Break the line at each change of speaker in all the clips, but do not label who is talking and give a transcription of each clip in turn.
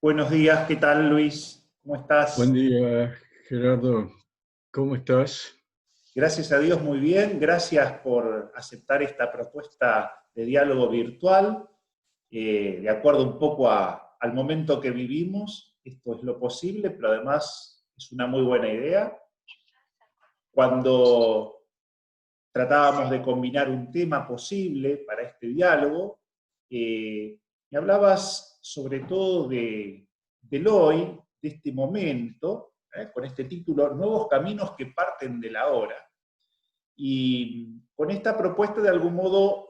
Buenos días, ¿qué tal, Luis? ¿Cómo
Buen
estás?
día, Gerardo. ¿Cómo estás?
Gracias a Dios, muy bien. Gracias por aceptar esta propuesta de diálogo virtual. De acuerdo un poco al momento que vivimos, esto es lo posible, pero además es una muy buena idea. Cuando tratábamos de combinar un tema posible para este diálogo, me hablabas sobre todo del hoy, de este momento, con este título, Nuevos caminos que parten de la hora. Y con esta propuesta, de algún modo,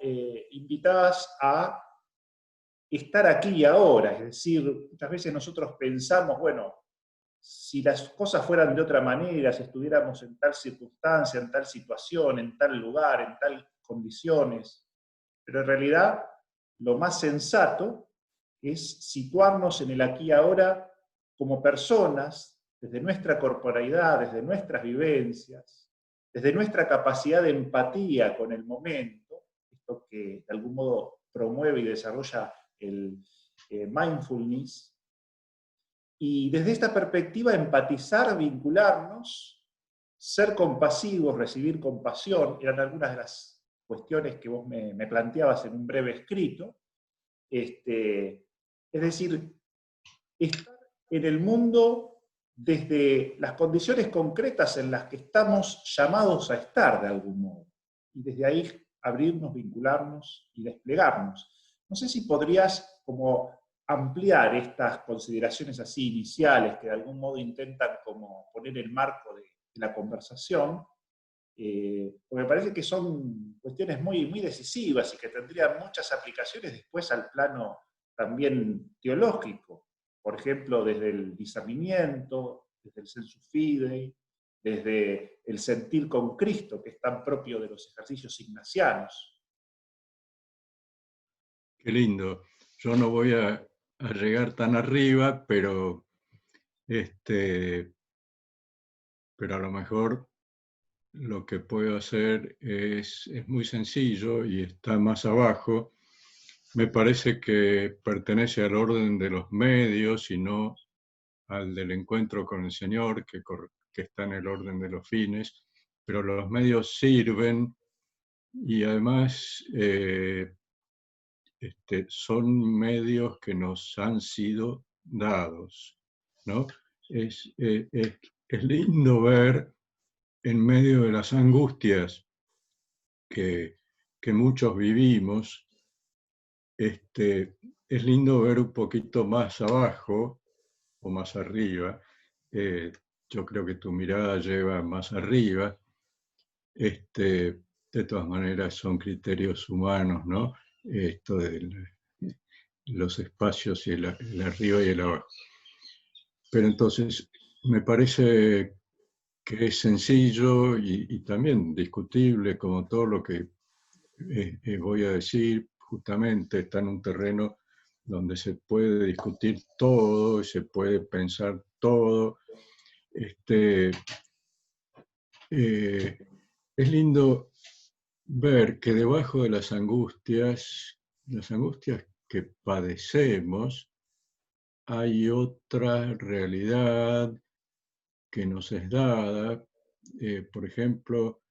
invitabas a estar aquí y ahora. Es decir, muchas veces nosotros pensamos, bueno, si las cosas fueran de otra manera, si estuviéramos en tal circunstancia, en tal situación, en tal lugar, en tal condiciones, pero en realidad lo más sensato es situarnos en el aquí y ahora como personas, desde nuestra corporalidad, desde nuestras vivencias, desde nuestra capacidad de empatía con el momento, esto que de algún modo promueve y desarrolla el mindfulness, y desde esta perspectiva empatizar, vincularnos, ser compasivos, recibir compasión, eran algunas de las cuestiones que vos me planteabas en un breve escrito. Es decir, estar en el mundo desde las condiciones concretas en las que estamos llamados a estar de algún modo. Y desde ahí abrirnos, vincularnos y desplegarnos. No sé si podrías como ampliar estas consideraciones así iniciales que de algún modo intentan como poner el marco de la conversación, porque me parece que son cuestiones muy, muy decisivas y que tendrían muchas aplicaciones después al plano también teológico. Por ejemplo, desde el discernimiento, desde el sensu fidei, desde el sentir con Cristo, que es tan propio de los ejercicios ignacianos.
Qué lindo. Yo no voy a llegar tan arriba, este, pero a lo mejor lo que puedo hacer es muy sencillo y está más abajo. Me parece que pertenece al orden de los medios y no al del encuentro con el Señor, que está en el orden de los fines, pero los medios sirven y además son medios que nos han sido dados, ¿no? Es lindo ver en medio de las angustias que, que muchos vivimos, es lindo ver un poquito más abajo o más arriba. eh, yo creo que tu mirada lleva más arriba. De todas maneras son criterios humanos, ¿no? Esto de los espacios y el arriba y el abajo. Pero entonces me parece que es sencillo y también discutible, como todo lo que voy a decir, justamente está en un terreno donde se puede discutir todo y se puede pensar todo. Este, eh, es lindo ver que debajo de las angustias que padecemos, hay otra realidad que nos es dada, por ejemplo,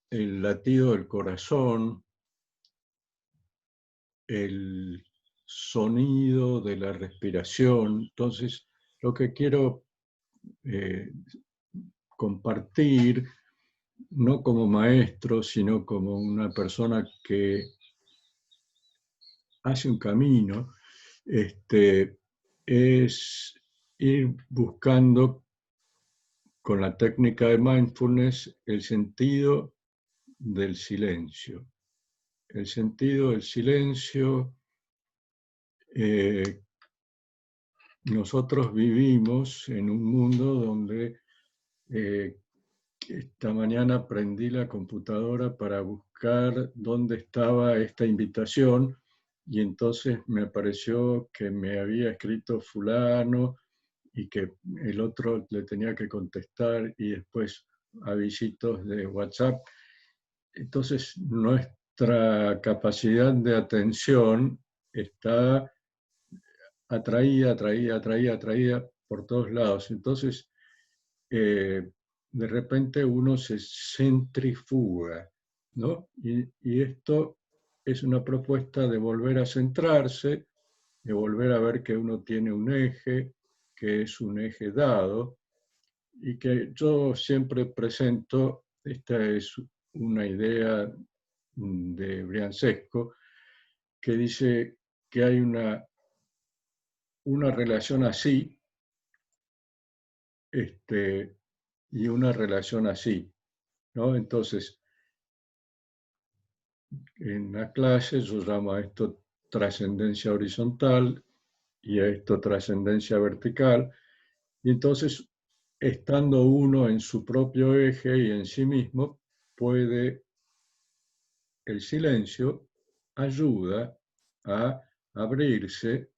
el latido del corazón, el sonido de la respiración. Entonces, lo que quiero eh, compartir, no como maestro, sino como una persona que hace un camino, es ir buscando con la técnica de mindfulness el sentido del silencio. El sentido del silencio, nosotros vivimos en un mundo donde eh, esta mañana prendí la computadora para buscar dónde estaba esta invitación y entonces me apareció que me había escrito fulano y que el otro le tenía que contestar y después avisitos de WhatsApp. Entonces nuestra capacidad de atención está atraía por todos lados. Entonces, de repente uno se centrifuga, ¿no? Y esto es una propuesta de volver a centrarse, de volver a ver que uno tiene un eje, que es un eje dado, y que yo siempre presento, esta es una idea de Briancesco, que dice que hay una relación así, y una relación así, ¿no? Entonces, en la clase yo llamo a esto trascendencia horizontal y a esto trascendencia vertical, y entonces, estando uno en su propio eje y en sí mismo, el silencio ayuda a abrirse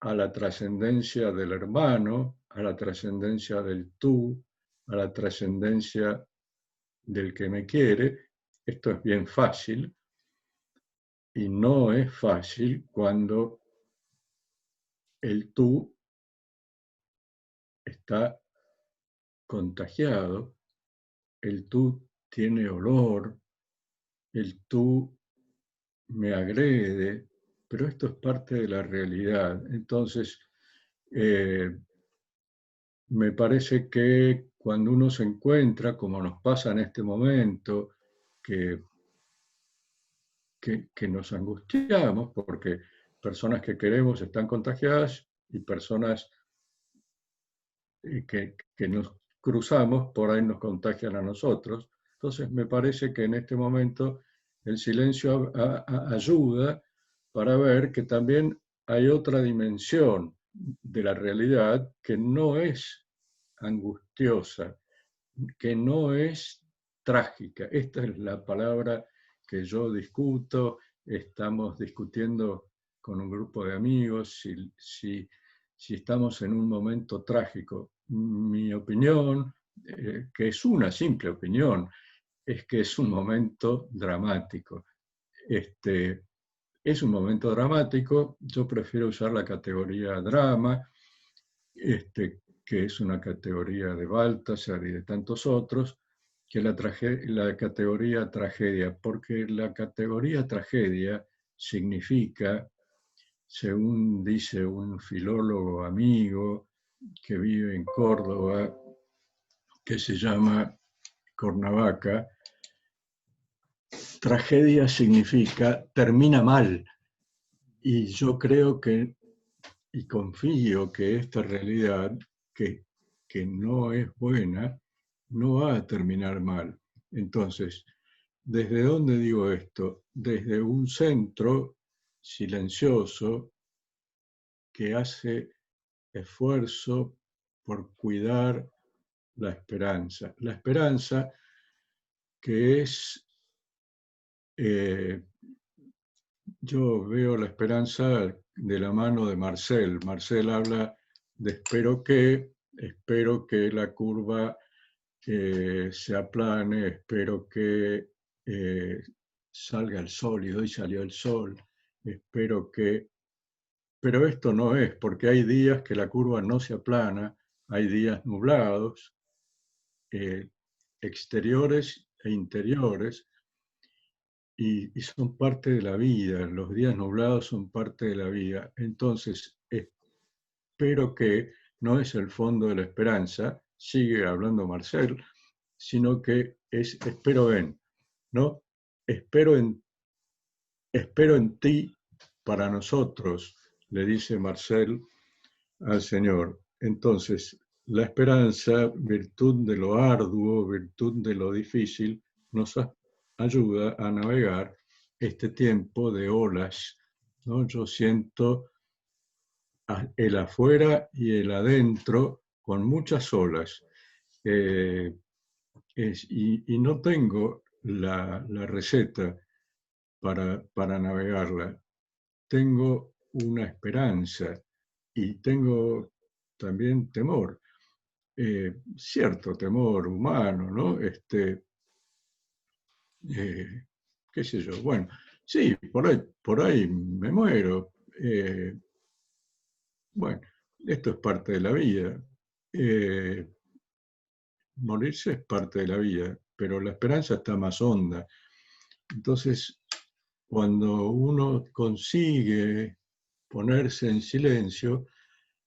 a la trascendencia del hermano, a la trascendencia del tú, a la trascendencia del que me quiere. Esto es bien fácil y no es fácil cuando el tú está contagiado, el tú tiene olor, el tú me agrede, pero esto es parte de la realidad. Entonces, eh, me parece que cuando uno se encuentra, como nos pasa en este momento, que, que nos angustiamos porque personas que queremos están contagiadas y personas que nos cruzamos por ahí nos contagian a nosotros. Entonces, me parece que en este momento el silencio ayuda para ver que también hay otra dimensión de la realidad que no es angustiosa, que no es trágica. Esta es la palabra que yo discuto. Estamos discutiendo con un grupo de amigos si estamos en un momento trágico. Mi opinión, que es una simple opinión, es que es un momento dramático. Es un momento dramático, yo prefiero usar la categoría drama, que es una categoría de Baltasar y de tantos otros, que la categoría tragedia, porque la categoría tragedia significa, según dice un filólogo amigo que vive en Córdoba, que se llama Cornavaca, tragedia significa termina mal. Y yo creo que, y confío que esta realidad, que no es buena, no va a terminar mal. Entonces, ¿desde dónde digo esto? Desde un centro silencioso que hace esfuerzo por cuidar la esperanza. La esperanza que es, eh, yo veo la esperanza de la mano de Marcel. Marcel habla de espero que la curva se aplane, espero que salga el sol, y hoy salió el sol, espero que... Pero esto no es, porque hay días que la curva no se aplana, hay días nublados, eh, exteriores e interiores, y son parte de la vida, los días nublados son parte de la vida. Entonces, espero que no es el fondo de la esperanza, sigue hablando Marcel, sino que es espero en, ¿no? Espero en ti para nosotros, le dice Marcel al Señor. Entonces, la esperanza, virtud de lo arduo, virtud de lo difícil, nos ayuda a navegar este tiempo de olas, ¿no? Yo siento el afuera y el adentro con muchas olas. Eh, y no tengo la receta para navegarla. Tengo una esperanza y tengo también temor. Cierto temor humano, ¿no? Qué sé yo, bueno, sí, por ahí me muero. Bueno, esto es parte de la vida. Morirse es parte de la vida, pero la esperanza está más honda. Entonces, cuando uno consigue ponerse en silencio,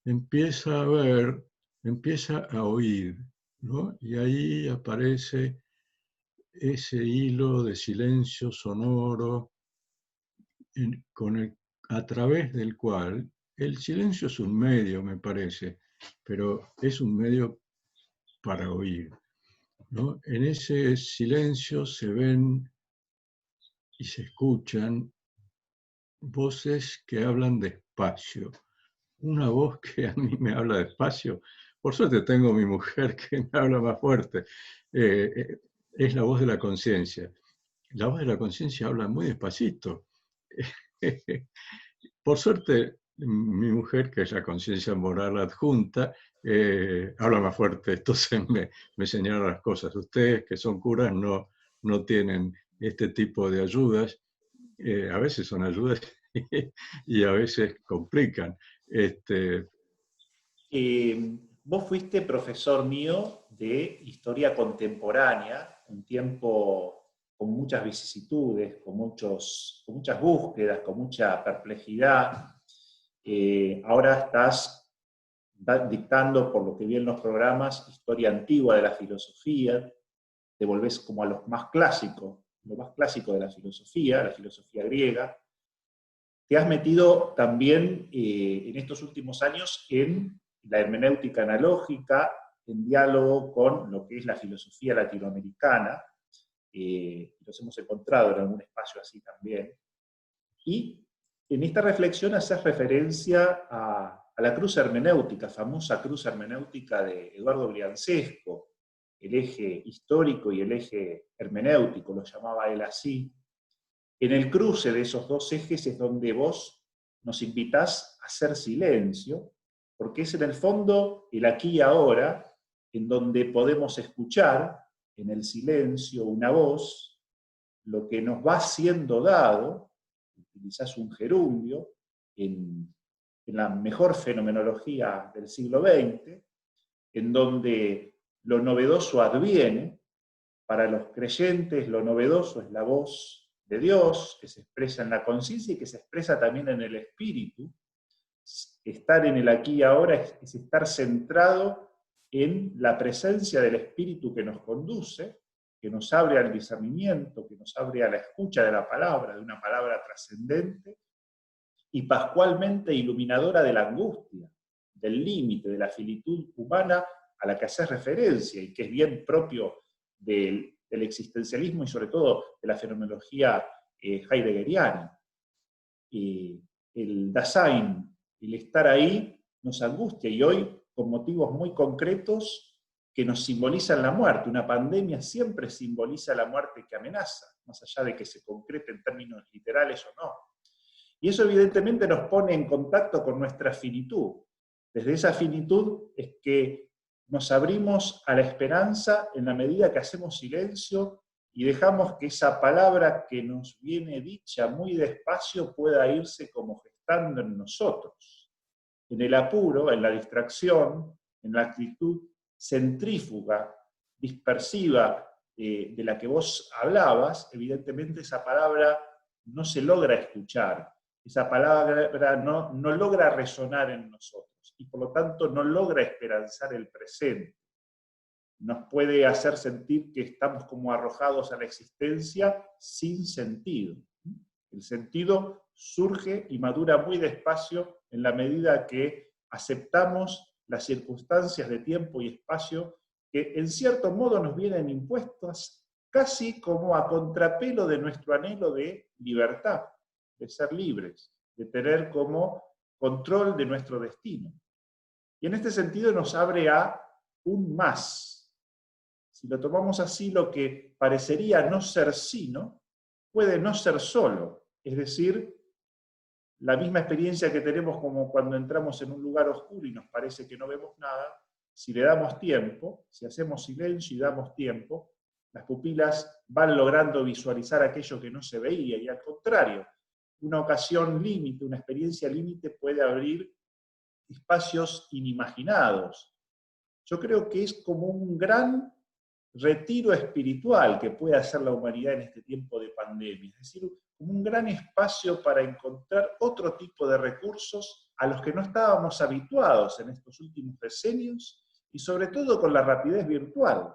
empieza a ver, empieza a oír, ¿no? Y ahí aparece ese hilo de silencio sonoro a través del cual el silencio es un medio, me parece, pero es un medio para oír, ¿no? En ese silencio se ven y se escuchan voces que hablan despacio. Una voz que a mí me habla despacio. Por suerte tengo mi mujer que me habla más fuerte. Es la voz de la conciencia. La voz de la conciencia habla muy despacito. Por suerte, mi mujer, que es la conciencia moral adjunta, habla más fuerte, entonces me señala las cosas. Ustedes, que son curas, no tienen este tipo de ayudas. A veces son ayudas y a veces complican.
Vos fuiste profesor mío de historia contemporánea, un tiempo con muchas vicisitudes, con muchas búsquedas, con mucha perplejidad. Ahora estás dictando, por lo que vi en los programas, historia antigua de la filosofía, te volvés como a lo más clásico de la filosofía griega. Te has metido también en estos últimos años en la hermenéutica analógica, en diálogo con lo que es la filosofía latinoamericana. Los hemos encontrado en algún espacio así también. Y en esta reflexión haces referencia a la cruz hermenéutica, famosa cruz hermenéutica de Eduardo Briancesco, el eje histórico y el eje hermenéutico, lo llamaba él así. En el cruce de esos dos ejes es donde vos nos invitás a hacer silencio, porque es en el fondo el aquí y ahora, en donde podemos escuchar en el silencio una voz, lo que nos va siendo dado, utilizás un gerundio, en la mejor fenomenología del siglo XX, en donde lo novedoso adviene. Para los creyentes lo novedoso es la voz de Dios, que se expresa en la conciencia y que se expresa también en el espíritu. Estar en el aquí y ahora es estar centrado en la presencia del espíritu que nos conduce, que nos abre al discernimiento, que nos abre a la escucha de la palabra, de una palabra trascendente y pascualmente iluminadora de la angustia, del límite, de la finitud humana a la que haces referencia y que es bien propio del existencialismo y sobre todo de la fenomenología heideggeriana. El Dasein, el estar ahí, nos angustia y hoy con motivos muy concretos que nos simbolizan la muerte. Una pandemia siempre simboliza la muerte que amenaza, más allá de que se concrete en términos literales o no. Y eso evidentemente nos pone en contacto con nuestra finitud. Desde esa finitud es que nos abrimos a la esperanza en la medida que hacemos silencio y dejamos que esa palabra que nos viene dicha muy despacio pueda irse como gestando en nosotros. En el apuro, en la distracción, en la actitud centrífuga, dispersiva de la que vos hablabas, evidentemente esa palabra no se logra escuchar. Esa palabra no logra resonar en nosotros y por lo tanto no logra esperanzar el presente. Nos puede hacer sentir que estamos como arrojados a la existencia sin sentido. El sentido surge y madura muy despacio en la medida que aceptamos las circunstancias de tiempo y espacio que en cierto modo nos vienen impuestas casi como a contrapelo de nuestro anhelo de libertad, de ser libres, de tener como control de nuestro destino. Y en este sentido nos abre a un más. Si lo tomamos así, lo que parecería no ser sino, puede no ser solo. Es decir, la misma experiencia que tenemos como cuando entramos en un lugar oscuro y nos parece que no vemos nada, si le damos tiempo, si hacemos silencio y damos tiempo, las pupilas van logrando visualizar aquello que no se veía, y al contrario, una ocasión límite, una experiencia límite puede abrir espacios inimaginados. Yo creo que es como un gran retiro espiritual que puede hacer la humanidad en este tiempo de pandemia, es decir, como un gran espacio para encontrar otro tipo de recursos a los que no estábamos habituados en estos últimos decenios, y sobre todo con la rapidez virtual.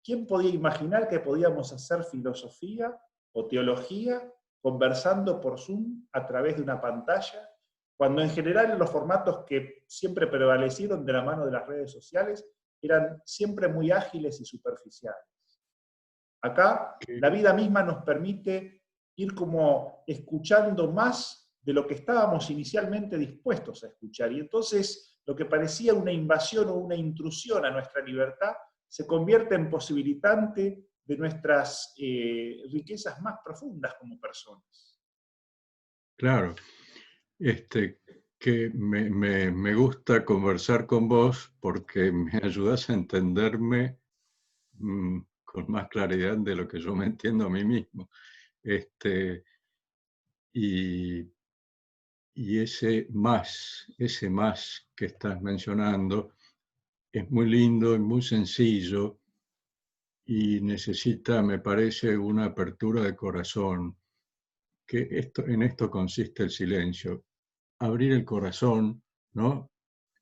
¿Quién podía imaginar que podíamos hacer filosofía o teología conversando por Zoom a través de una pantalla, cuando en general los formatos que siempre prevalecieron de la mano de las redes sociales eran siempre muy ágiles y superficiales? Acá la vida misma nos permite ir como escuchando más de lo que estábamos inicialmente dispuestos a escuchar, y entonces lo que parecía una invasión o una intrusión a nuestra libertad se convierte en posibilitante de nuestras riquezas más profundas como personas.
Claro, que me gusta conversar con vos porque me ayudas a entenderme con más claridad de lo que yo me entiendo a mí mismo. Y, y ese más que estás mencionando es muy lindo y muy sencillo y necesita, me parece, una apertura de corazón, que en esto consiste el silencio, abrir el corazón, ¿no?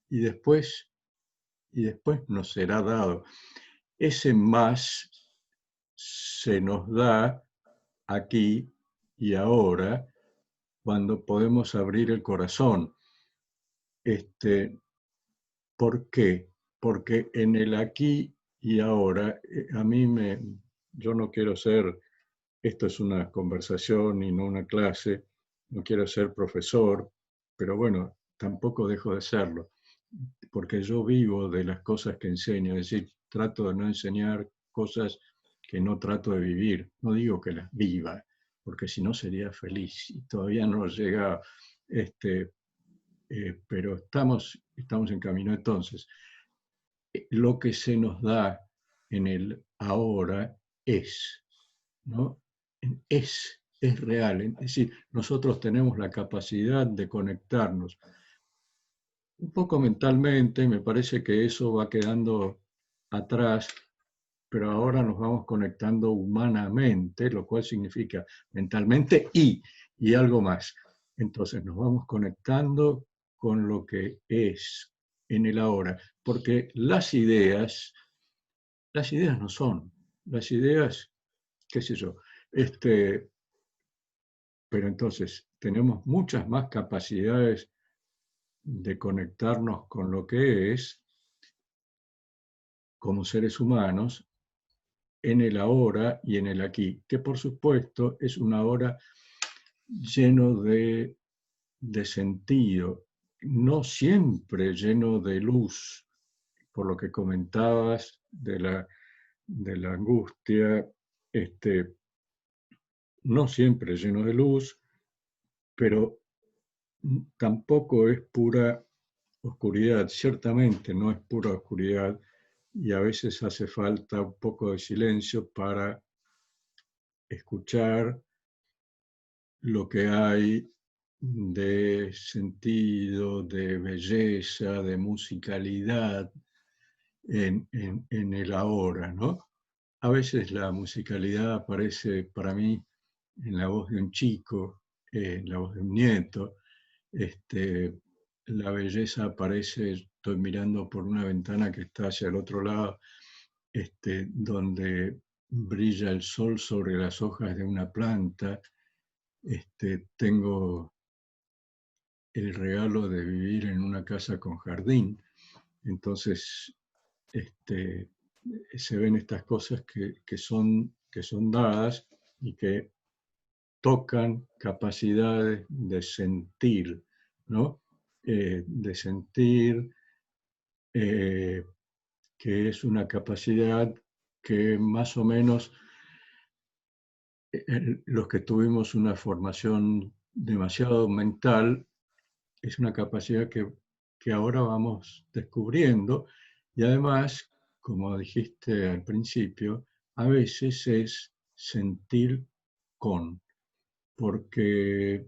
Y después nos será dado. Ese más se nos da aquí y ahora cuando podemos abrir el corazón. ¿Por qué? Porque en el aquí y ahora, yo no quiero ser, esto es una conversación y no una clase, no quiero ser profesor, pero bueno, tampoco dejo de serlo, porque yo vivo de las cosas que enseño, es decir, trato de no enseñar cosas que no trato de vivir, no digo que las viva, porque si no sería feliz y todavía no llega, pero estamos en camino. Entonces, lo que se nos da en el ahora es, ¿no? Es real, es decir, nosotros tenemos la capacidad de conectarnos un poco mentalmente, me parece que eso va quedando atrás, pero ahora nos vamos conectando humanamente, lo cual significa mentalmente y algo más. Entonces nos vamos conectando con lo que es en el ahora, porque las ideas no son, las ideas, qué sé yo, pero entonces tenemos muchas más capacidades de conectarnos con lo que es como seres humanos en el ahora y en el aquí, que por supuesto es un ahora lleno de sentido, no siempre lleno de luz, por lo que comentabas de la angustia, no siempre lleno de luz, pero tampoco es pura oscuridad, ciertamente no es pura oscuridad, y a veces hace falta un poco de silencio para escuchar lo que hay de sentido, de belleza, de musicalidad en el ahora, ¿no? A veces la musicalidad aparece para mí en la voz de un chico, en la voz de un nieto. La belleza aparece, estoy mirando por una ventana que está hacia el otro lado, donde brilla el sol sobre las hojas de una planta. Tengo el regalo de vivir en una casa con jardín, entonces se ven estas cosas que son dadas y que tocan capacidades de sentir, ¿no? De sentir, que es una capacidad que más o menos los que tuvimos una formación demasiado mental, es una capacidad que ahora vamos descubriendo y además, como dijiste al principio, a veces es sentir con, porque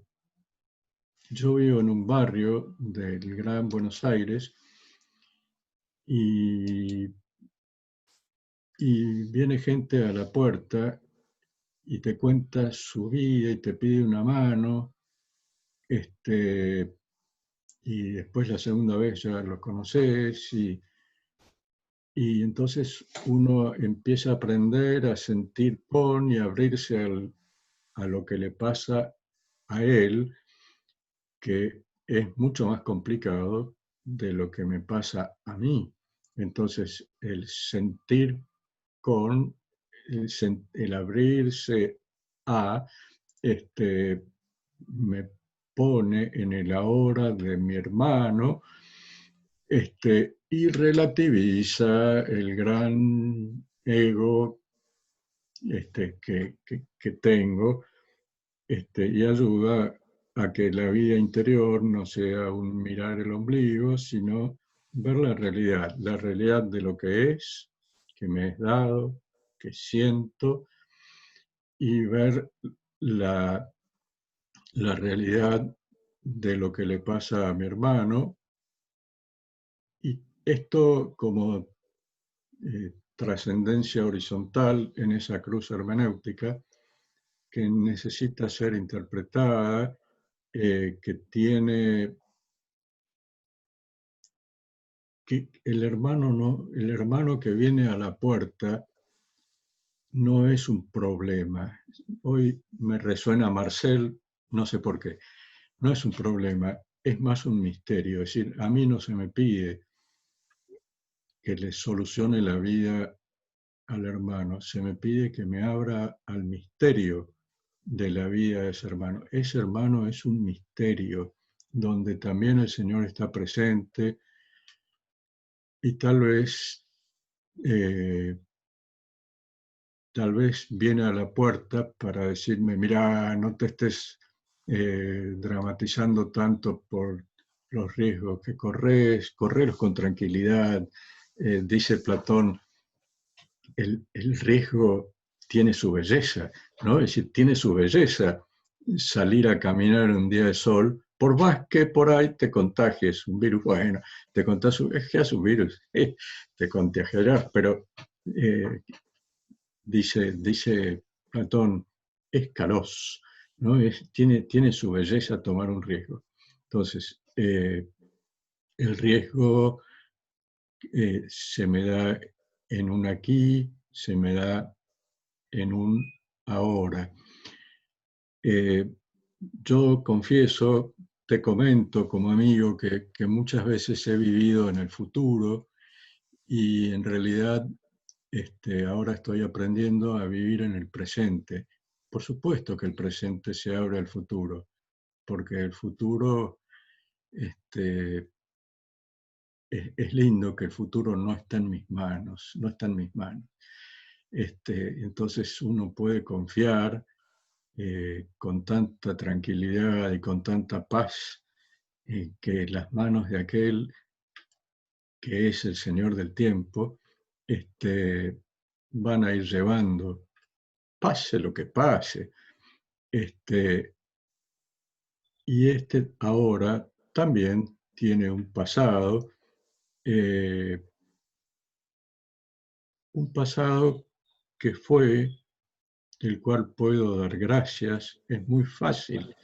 yo vivo en un barrio del Gran Buenos Aires y, y viene gente a la puerta y te cuenta su vida y te pide una mano, y después la segunda vez ya lo conoces y entonces uno empieza a aprender a sentir con y abrirse a lo que le pasa a él, que es mucho más complicado de lo que me pasa a mí. Entonces, el sentir con, el abrirse a, me pone en el ahora de mi hermano, y relativiza el gran ego que tengo, y ayuda a que la vida interior no sea un mirar el ombligo, sino ver la realidad de lo que es, que me es dado, que siento, y ver la, la realidad de lo que le pasa a mi hermano. Y esto como trascendencia horizontal en esa cruz hermenéutica que necesita ser interpretada, que tiene que el hermano que viene a la puerta no es un problema. Hoy me resuena Marcel, no sé por qué. No es un problema, es más un misterio. Es decir, a mí no se me pide que le solucione la vida al hermano, se me pide que me abra al misterio de la vida de ese hermano. Ese hermano es un misterio donde también el Señor está presente y eh, tal vez viene a la puerta para decirme, mira, no te estés dramatizando tanto por los riesgos que correros con tranquilidad. Dice Platón, el riesgo tiene su belleza, ¿no? Es decir, tiene su belleza salir a caminar un día de sol, por más que por ahí te contagies un virus, bueno, te contagias un virus, te contagiarás, pero dice Platón, es calos, ¿no? Tiene su belleza tomar un riesgo. Entonces, el riesgo se me da en un aquí, se me da en un ahora. Yo confieso, te comento como amigo que muchas veces he vivido en el futuro y en realidad ahora estoy aprendiendo a vivir en el presente. Por supuesto que el presente se abre al futuro, porque el futuro, es lindo que el futuro no está en mis manos, no está en mis manos. Entonces uno puede confiar con tanta tranquilidad y con tanta paz que las manos de aquel que es el Señor del tiempo van a ir llevando, pase lo que pase. Y ahora también tiene eh, un pasado que fue, del cual puedo dar gracias. Es muy fácil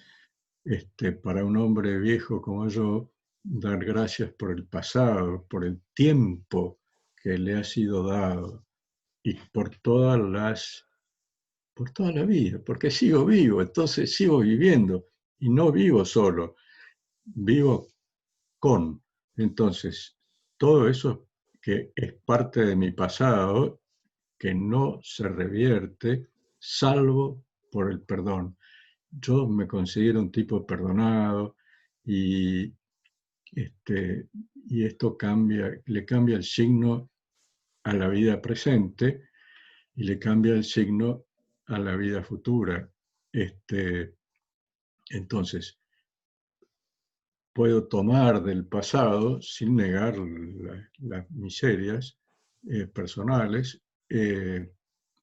para un hombre viejo como yo dar gracias por el pasado, por el tiempo que le ha sido dado y por toda la vida, porque sigo vivo, entonces sigo viviendo y no vivo solo, vivo con. Entonces, todo eso que es parte de mi pasado, que no se revierte, salvo por el perdón. Yo me considero un tipo perdonado y, y esto le cambia el signo a la vida presente y le cambia el signo a la vida futura. Entonces, puedo tomar del pasado sin negar las miserias personales,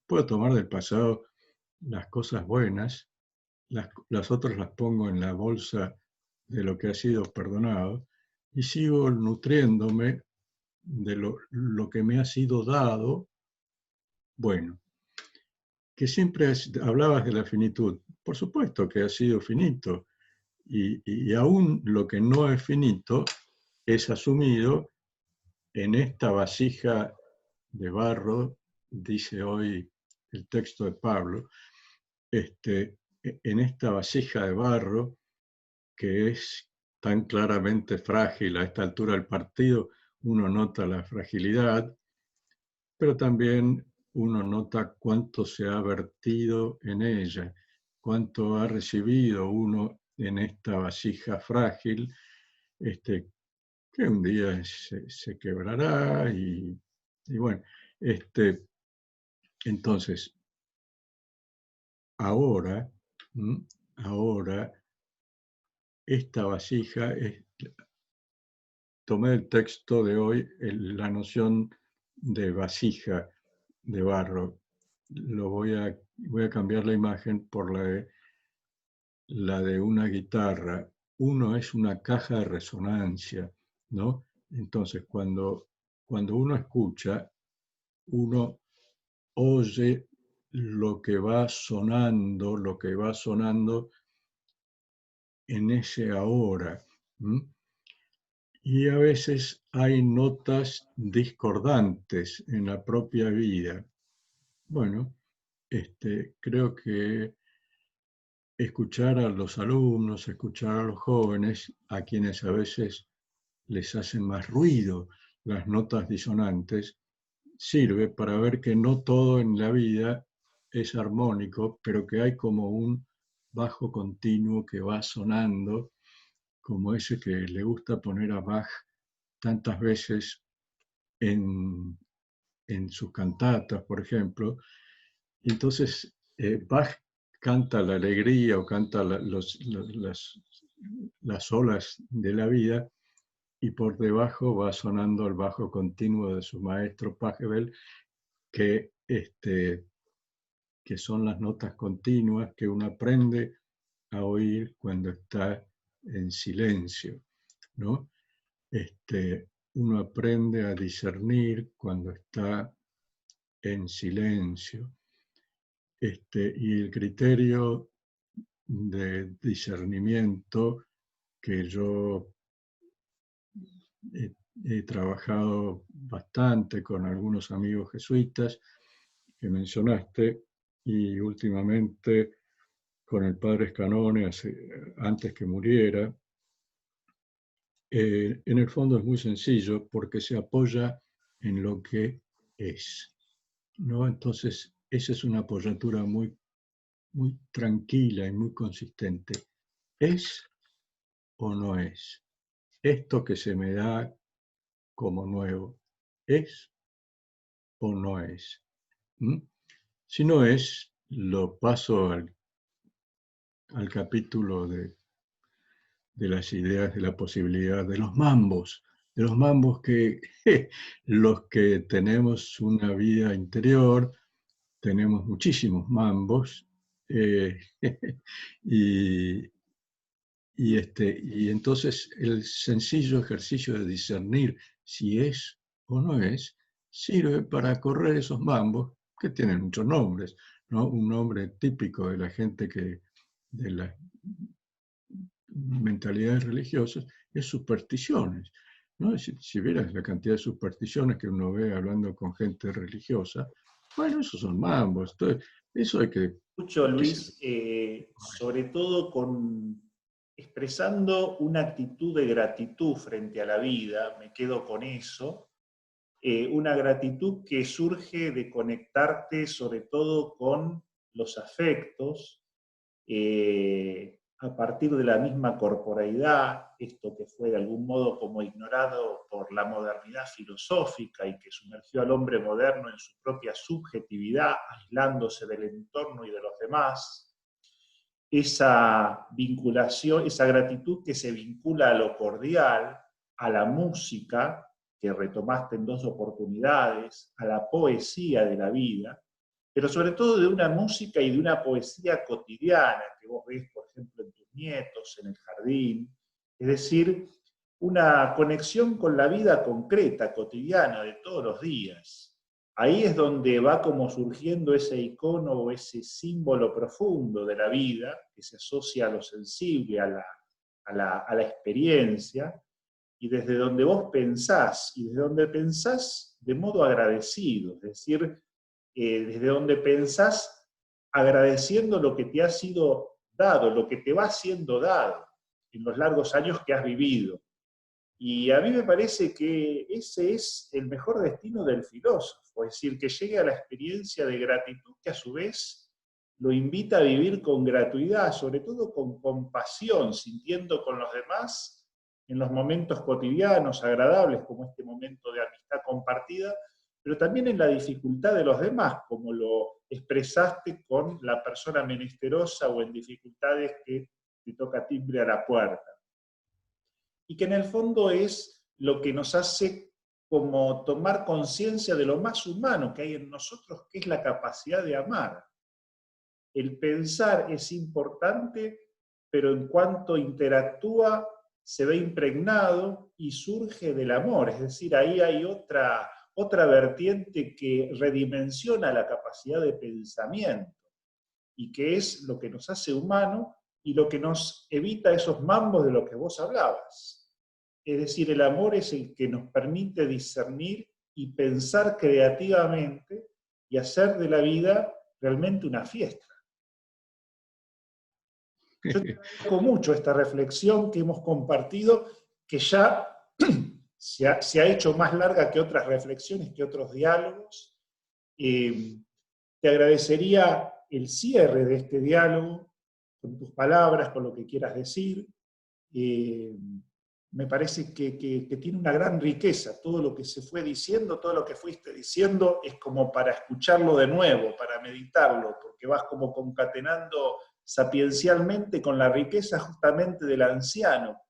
puedo tomar del pasado las cosas buenas, las otras las pongo en la bolsa de lo que ha sido perdonado y sigo nutriéndome de lo que me ha sido dado, bueno, que siempre hablabas de la finitud. Por supuesto que ha sido finito, y aún lo que no es finito es asumido en esta vasija de barro, dice hoy el texto de Pablo, en esta vasija de barro que es tan claramente frágil a esta altura del partido, uno nota la fragilidad, pero también uno nota cuánto se ha vertido en ella, cuánto ha recibido uno en esta vasija frágil, que un día se quebrará y bueno, entonces, ahora, ahora, esta vasija tomé el texto de hoy, la noción de vasija de barro. Voy a cambiar la imagen por la de una guitarra. Uno es una caja de resonancia, ¿no? Entonces, cuando uno escucha, uno oye lo que va sonando en ese ahora. Y a veces hay notas discordantes en la propia vida. Bueno, creo que escuchar a los alumnos, escuchar a los jóvenes, a quienes a veces les hacen más ruido las notas disonantes, sirve para ver que no todo en la vida es armónico, pero que hay como un bajo continuo que va sonando, como ese que le gusta poner a Bach tantas veces en sus cantatas, por ejemplo. Y entonces Bach canta la alegría o canta las olas de la vida, y por debajo va sonando el bajo continuo de su maestro Pachelbel, que son las notas continuas que uno aprende a oír cuando está en silencio, ¿no? Uno aprende a discernir cuando está en silencio. Y el criterio de discernimiento que yo he trabajado bastante con algunos amigos jesuitas que mencionaste, y últimamente con el padre Scanone antes que muriera, en el fondo es muy sencillo porque se apoya en lo que es, ¿no? Entonces, esa es una apoyatura muy, muy tranquila y muy consistente. ¿Es o no es? Esto que se me da como nuevo, ¿es o no es? Si no es, lo paso al capítulo de las ideas, de la posibilidad, de los mambos que los que tenemos una vida interior, tenemos muchísimos mambos, y entonces el sencillo ejercicio de discernir si es o no es, sirve para correr esos mambos que tienen muchos nombres, ¿no? Un nombre típico de la gente de las mentalidades religiosas es supersticiones, ¿no? Si vieras la cantidad de supersticiones que uno ve hablando con gente religiosa, bueno, esos son mambos. Entonces, eso hay que...
Escucho, Luis, sobre todo expresando una actitud de gratitud frente a la vida, me quedo con eso, una gratitud que surge de conectarte sobre todo con los afectos, a partir de la misma corporeidad, esto que fue de algún modo como ignorado por la modernidad filosófica y que sumergió al hombre moderno en su propia subjetividad, aislándose del entorno y de los demás. Esa vinculación, esa gratitud que se vincula a lo cordial, a la música, que retomaste en 2 oportunidades, a la poesía de la vida, pero sobre todo de una música y de una poesía cotidiana que vos ves, por ejemplo, en tus nietos, en el jardín, Es decir, una conexión con la vida concreta, cotidiana, de todos los días. Ahí es donde va como surgiendo ese icono o ese símbolo profundo de la vida, que se asocia a lo sensible, a la experiencia, y desde donde vos pensás, y desde donde pensás de modo agradecido, es decir, desde donde pensás agradeciendo lo que te ha sido dado, lo que te va siendo dado en los largos años que has vivido. Y a mí me parece que ese es el mejor destino del filósofo, es decir, que llegue a la experiencia de gratitud que a su vez lo invita a vivir con gratuidad, sobre todo con compasión, sintiendo con los demás en los momentos cotidianos, agradables, como este momento de amistad compartida, pero también en la dificultad de los demás, como lo expresaste con la persona menesterosa o en dificultades que te toca timbre a la puerta. Y que en el fondo es lo que nos hace como tomar conciencia de lo más humano que hay en nosotros, que es la capacidad de amar. El pensar es importante, pero en cuanto interactúa, se ve impregnado y surge del amor. Es decir, ahí hay otra vertiente que redimensiona la capacidad de pensamiento y que es lo que nos hace humano y lo que nos evita esos mambos de los que vos hablabas. Es decir, el amor es el que nos permite discernir y pensar creativamente y hacer de la vida realmente una fiesta. Yo te agradezco mucho esta reflexión que hemos compartido, que ya se ha hecho más larga que otras reflexiones, que otros diálogos. Te agradecería el cierre de este diálogo, con tus palabras, con lo que quieras decir. Me parece que tiene una gran riqueza. Todo lo que se fue diciendo, todo lo que fuiste diciendo, es como para escucharlo de nuevo, para meditarlo, porque vas como concatenando sapiencialmente con la riqueza justamente del anciano,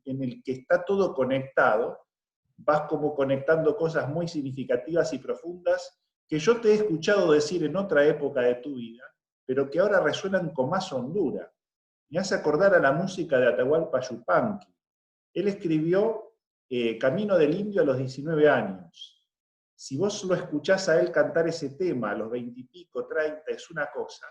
en el que está todo conectado. Vas como conectando cosas muy significativas y profundas que yo te he escuchado decir en otra época de tu vida, pero que ahora resuenan con más hondura. Me hace acordar a la música de Atahualpa Yupanqui. Él escribió Camino del Indio a los 19 años. Si vos lo escuchás a él cantar ese tema a los 20 y pico, 30, es una cosa,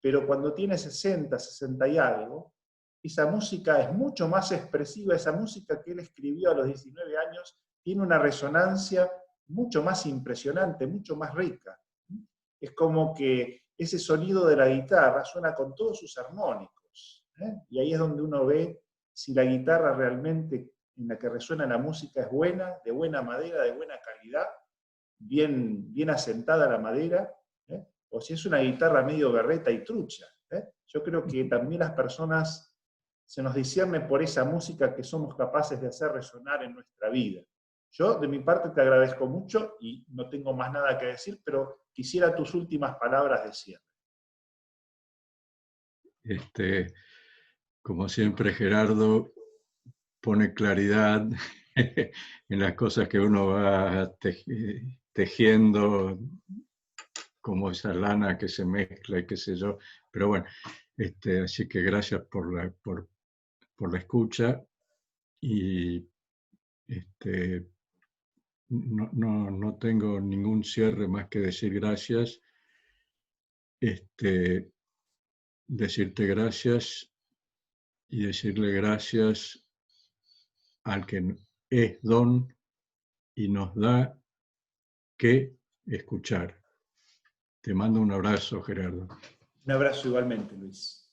pero cuando tiene 60, 60 y algo, esa música es mucho más expresiva, esa música que él escribió a los 19 años tiene una resonancia mucho más impresionante, mucho más rica. Es como que ese sonido de la guitarra suena con todos sus armónicos, y ahí es donde uno ve si la guitarra realmente en la que resuena la música es buena, de buena madera, de buena calidad, bien asentada la madera, o si es una guitarra medio berreta y trucha. Yo creo que también las personas se nos discierne por esa música que somos capaces de hacer resonar en nuestra vida. Yo, de mi parte, te agradezco mucho y no tengo más nada que decir, pero quisiera tus últimas palabras de cierre.
Como siempre, Gerardo pone claridad en las cosas que uno va tejiendo, como esa lana que se mezcla y qué sé yo. Pero bueno, así que gracias por la escucha y no tengo ningún cierre más que decir gracias. Decirte gracias y decirle gracias al que es don y nos da que escuchar. Te mando un abrazo, Gerardo.
Un abrazo igualmente, Luis.